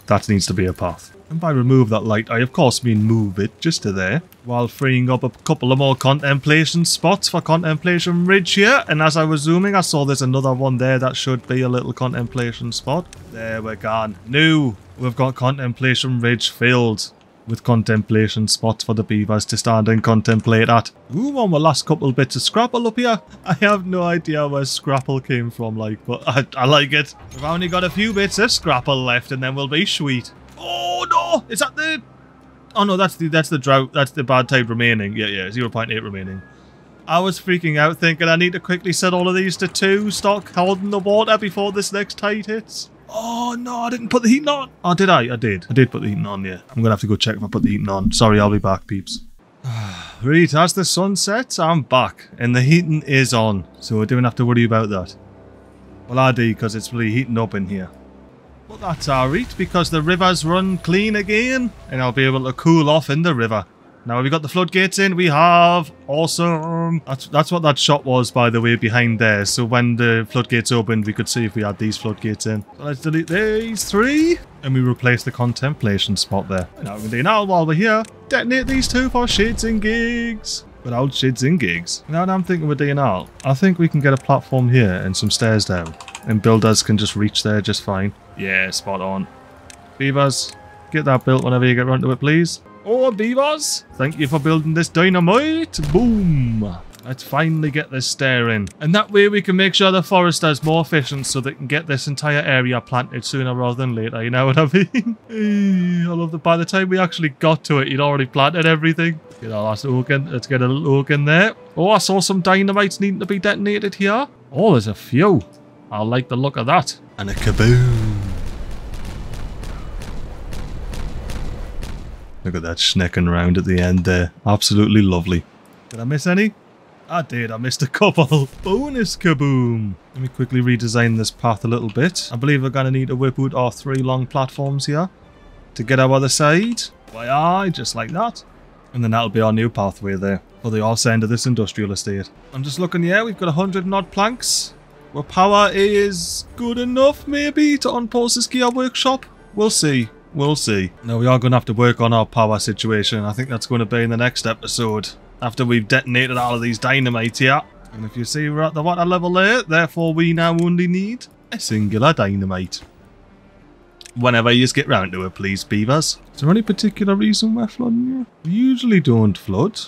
That needs to be a path. And by remove that light, I of course mean move it just to there. While freeing up a couple of more contemplation spots for Contemplation Ridge here. And as I was zooming, I saw there's another one there that should be a little contemplation spot. There we're gone. New. We've got Contemplation Ridge filled with contemplation spots for the beavers to stand and contemplate at. Ooh, on the last couple bits of scrapple up here. I have no idea where scrapple came from, like, but I like it. We've only got a few bits of scrapple left and then we'll be sweet. Oh no! Is that the... Oh no, that's the drought. That's the bad tide remaining. Yeah, 0.8 remaining. I was freaking out thinking I need to quickly set all of these to 2, start holding the water before this next tide hits. Oh no, I didn't put the heating on. Oh, did I? I did. I did put the heating on, yeah. I'm going to have to go check if I put the heating on. Sorry, I'll be back, peeps. Right, as the sun sets, I'm back. And the heating is on. So we don't have to worry about that. Well, I do, because it's really heating up in here. But that's alright, because the river's run clean again. And I'll be able to cool off in the river. Now, have we got the floodgates in? We have. Awesome. That's what that shot was, by the way, behind there. So when the floodgates opened, we could see if we had these floodgates in. So let's delete these 3. And we replace the contemplation spot there. Now we can do now while we're here. Detonate these 2 for shits and gigs. Without shits and gigs. Now that I'm thinking we're doing all, I think we can get a platform here and some stairs down. And builders can just reach there just fine. Yeah, spot on. Beavers, get that built whenever you get round to it, please. Oh, beavers! Thank you for building this dynamite! Boom! Let's finally get this stair in. And that way we can make sure the forester is more efficient so they can get this entire area planted sooner rather than later, you know what I mean? I love that by the time we actually got to it, he'd already planted everything. Get our last oak in. Let's get a little oak in there. Oh, I saw some dynamites needing to be detonated here. Oh, there's a few. I like the look of that. And a kaboom! Look at that snecking around at the end there. Absolutely lovely. Did I miss any? I did. I missed a couple. Bonus kaboom. Let me quickly redesign this path a little bit. I believe we're going to need to whip out our 3 long platforms here to get our other side. Why, aye, just like that. And then that'll be our new pathway there for the arse end of this industrial estate. I'm just looking here. We've got 100 odd planks. Where power is good enough, maybe, to unpause this gear workshop. We'll see. We'll see. Now, we are going to have to work on our power situation. I think that's going to be in the next episode. After we've detonated all of these dynamites here. And if you see, we're at the water level there. Therefore, we now only need a singular dynamite. Whenever you just get round to it, please, beavers. Is there any particular reason we're flooding here? We usually don't flood.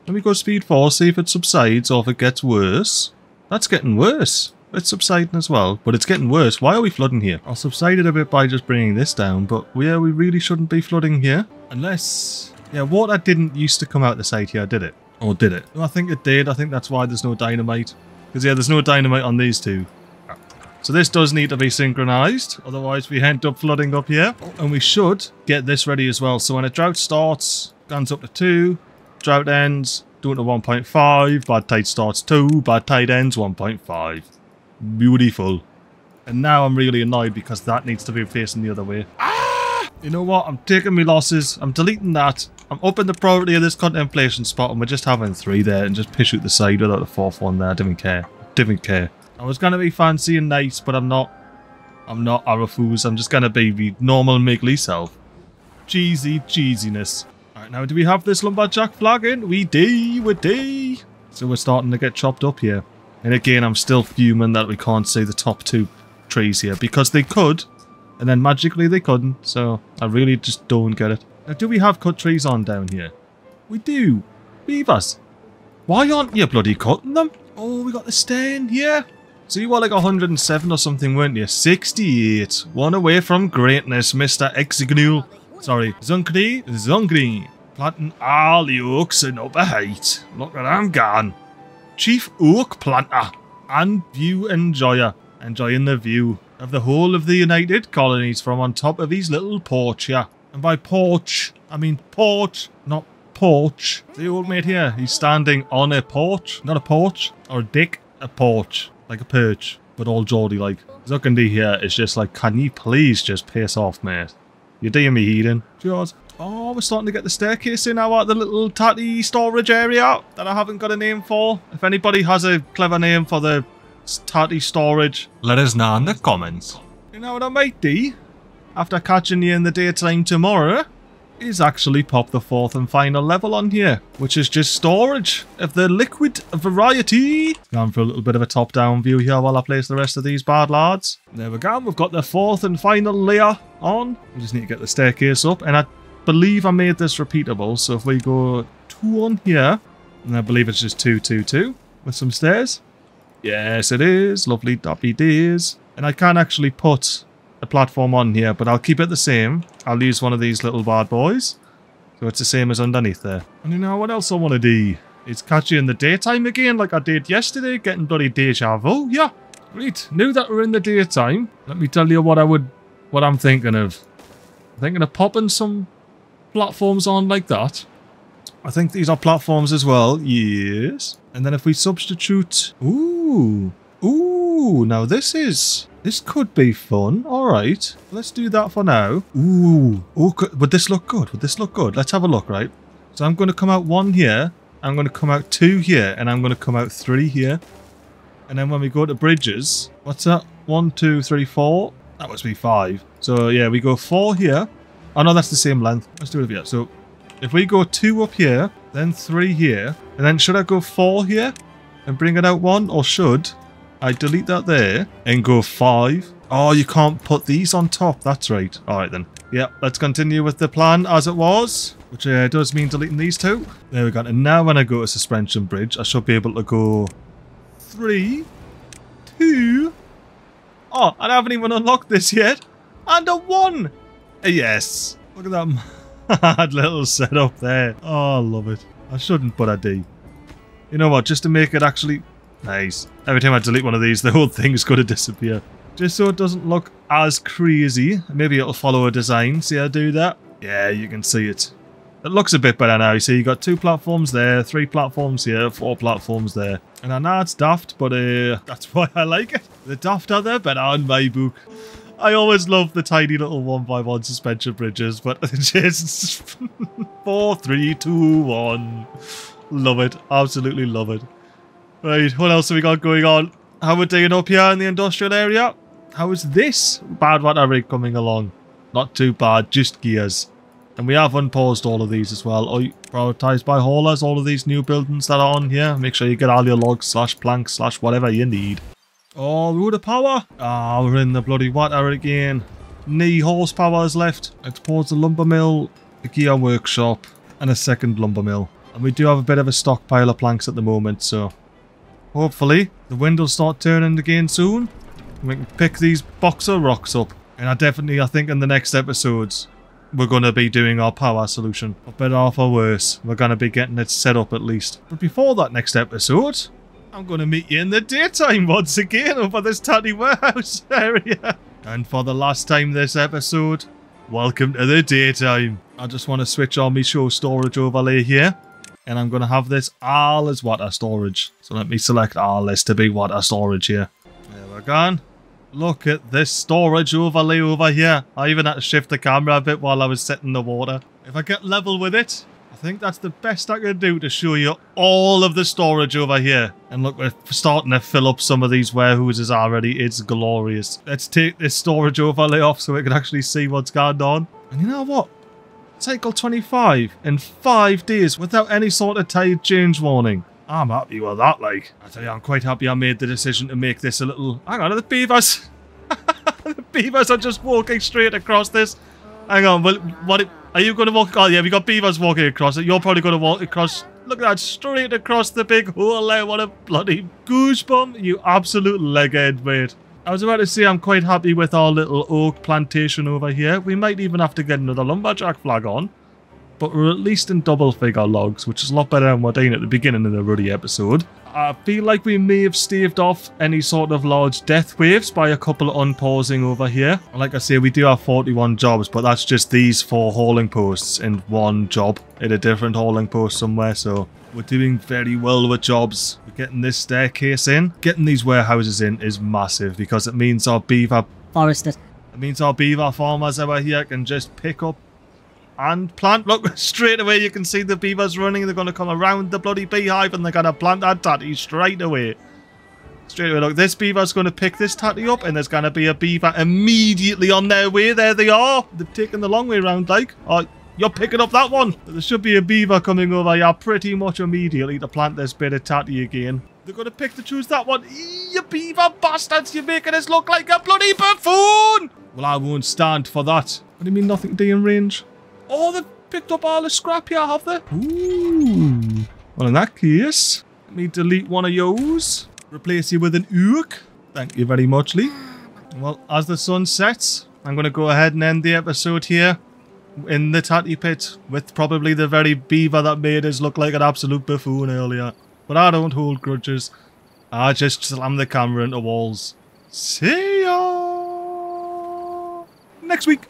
Let me go speed 4, see if it subsides or if it gets worse. That's getting worse. It's subsiding as well, but it's getting worse. Why are we flooding here? I'll subside it a bit by just bringing this down, but yeah, we really shouldn't be flooding here. Unless... yeah, water didn't used to come out the side here, did it? Or did it? No, I think it did. I think that's why there's no dynamite. Because yeah, there's no dynamite on these 2. So this does need to be synchronized, otherwise we end up flooding up here. And we should get this ready as well. So when a drought starts, guns up to 2, drought ends, down to 1.5, bad tide starts 2, bad tide ends 1.5. Beautiful. And now I'm really annoyed because that needs to be facing the other way. Ah! You know what? I'm taking my losses. I'm deleting that. I'm upping the priority of this contemplation spot, and we're just having 3 there and just piss out the side without the 4th one there. I didn't care. Didn't care. I was going to be fancy and nice, but I'm not. I'm not Arafuz. I'm just going to be the normal MiGly self. Cheesiness. Alright, now do we have this lumberjack flag in? We do. So we're starting to get chopped up here. And again, I'm still fuming that we can't see the top 2 trees here. Because they could, and then magically they couldn't. So I really just don't get it. Now, do we have cut trees on down here? We do. Beavers. Why aren't you bloody cutting them? Oh, we got the stain here. So you were like 107 or something, weren't you? 68. One away from greatness, Mr. Exignew. Sorry, Zungri. Planting all the oaks in upper height. Look at I'm gone. Chief Oak Planter and View Enjoyer. Enjoying the view of the whole of the United Colonies from on top of his little porch here. And by porch, I mean porch, not porch. The old mate here, he's standing on a porch. Not a porch, or a dick, a porch. Like a perch, but all Geordie-like. Zuckandi here is just like, can you please just piss off, mate? You're doing me heathen. Cheers. Oh, we're starting to get the staircase in now at the little tatty storage area that I haven't got a name for. If anybody has a clever name for the tatty storage, let us know in the comments. You know what I might do? After catching you in the daytime tomorrow, is actually pop the 4th and final level on here, which is just storage of the liquid variety. Going for a little bit of a top-down view here while I place the rest of these bad lads. There we go. We've got the 4th and final layer on. We just need to get the staircase up, and I believe I made this repeatable. So if we go 2 on here, and I believe it's just 2, 2, 2 with some stairs. Yes, it is. Lovely dappy days. And I can actually put a platform on here, but I'll keep it the same. I'll use one of these little bad boys, so it's the same as underneath there. And you know what else I want to do is catch you in the daytime again, like I did yesterday, getting bloody deja vu. Yeah, right. Now that we're in the daytime, let me tell you what I'm thinking of. I'm thinking of popping some platforms on like that. I think these are platforms as well. Yes. And then if we substitute, ooh, now this could be fun. Alright, let's do that for now. Ooh, would this look good? Would this look good? Let's have a look, right? So I'm going to come out 1 here, I'm going to come out 2 here, and I'm going to come out 3 here. And then when we go to bridges, what's that? 1, 2, 3, 4. That must be 5. So yeah, we go 4 here. Oh no, that's the same length. Let's do it here. So if we go 2 up here, then 3 here, and then should I go 4 here and bring it out 1, or should I delete that there and go 5? Oh, you can't put these on top. That's right. Alright then. Yeah, let's continue with the plan as it was, which does mean deleting these 2. There we go. And now when I go to suspension bridge, I should be able to go 3, 2. Oh, I haven't even unlocked this yet. And a 1. Yes. Look at that mad little setup there. Oh, I love it. I shouldn't, but I do. You know what? Just to make it actually nice. Every time I delete one of these, the whole thing is going to disappear. Just so it doesn't look as crazy. Maybe it'll follow a design. See how I do that? Yeah, you can see it. It looks a bit better now. You see, you got 2 platforms there, 3 platforms here, 4 platforms there. And I know it's daft, but that's why I like it. The daft are there better on my book. I always love the tiny little 1x1 suspension bridges, but just 4, 3, 2, 1. Love it. Absolutely love it. Right, what else have we got going on? How we're doing up here in the industrial area? How is this bad water rig coming along? Not too bad, just gears. And we have unpaused all of these as well. Oh, prioritised by haulers, all of these new buildings that are on here. Make sure you get all your logs / planks / whatever you need. Oh, road of power. Ah, we're in the bloody water again. Knee horsepower is left. Let's pause the lumber mill, the gear workshop, and a second lumber mill. And we do have a bit of a stockpile of planks at the moment, so hopefully the wind will start turning again soon. We can pick these boxer rocks up. And I think in the next episodes, we're going to be doing our power solution. For better or for worse, we're going to be getting it set up at least. But before that next episode, I'm going to meet you in the daytime once again over this tiny warehouse area. And for the last time this episode, welcome to the daytime. I just want to switch on my show storage overlay here. And I'm going to have this all as water storage. So let me select all this to be water storage here. There we're gone. Look at this storage overlay over here. I even had to shift the camera a bit while I was setting the water. If I get level with it, I think that's the best I can do to show you all of the storage over here. And look, we're starting to fill up some of these warehouses already. It's glorious. Let's take this storage overlay off so we can actually see what's going on. And you know what? Cycle 25 in 5 days without any sort of tide change warning. I'm happy with that, like. I tell you, I'm quite happy I made the decision to make this a little... Hang on, the beavers! The beavers are just walking straight across this. Hang on, well, what... Are you going to walk... Oh, yeah, we got beavers walking across it. You're probably going to walk across... Look at that, straight across the big hole there. What a bloody goosebump. You absolute leghead, mate. I was about to say I'm quite happy with our little oak plantation over here. We might even have to get another lumberjack flag on. But we're at least in double figure logs, which is a lot better than what I did at the beginning of the Ruddy episode. I feel like we may have staved off any sort of large death waves by a couple of unpausing over here. Like I say, we do have 41 jobs, but that's just these 4 hauling posts and 1 job at a different hauling post somewhere. So we're doing very well with jobs. We're getting this staircase in. Getting these warehouses in is massive because it means our beaver... Forested. It means our beaver farmers over here can just pick up and plant. Look, straight away you can see the beavers running. They're going to come around the bloody beehive and they're going to plant that tatty straight away. Straight away. Look, this beaver's going to pick this tatty up and there's going to be a beaver immediately on their way. There they are. They're taking the long way around, like. Oh, you're picking up that one. There should be a beaver coming over here pretty much immediately to plant this bit of tatty again. They're going to pick to choose that one. You beaver bastards, you're making us look like a bloody buffoon. Well, I won't stand for that. What do you mean nothing to in range? Oh, they've picked up all the scrap here, have they? Ooh. Well, in that case, let me delete one of yours. Replace you with an ook. Thank you very much, Lee. Well, as the sun sets, I'm going to go ahead and end the episode here in the tatty pit with probably the very beaver that made us look like an absolute buffoon earlier. But I don't hold grudges. I just slam the camera into walls. See ya next week.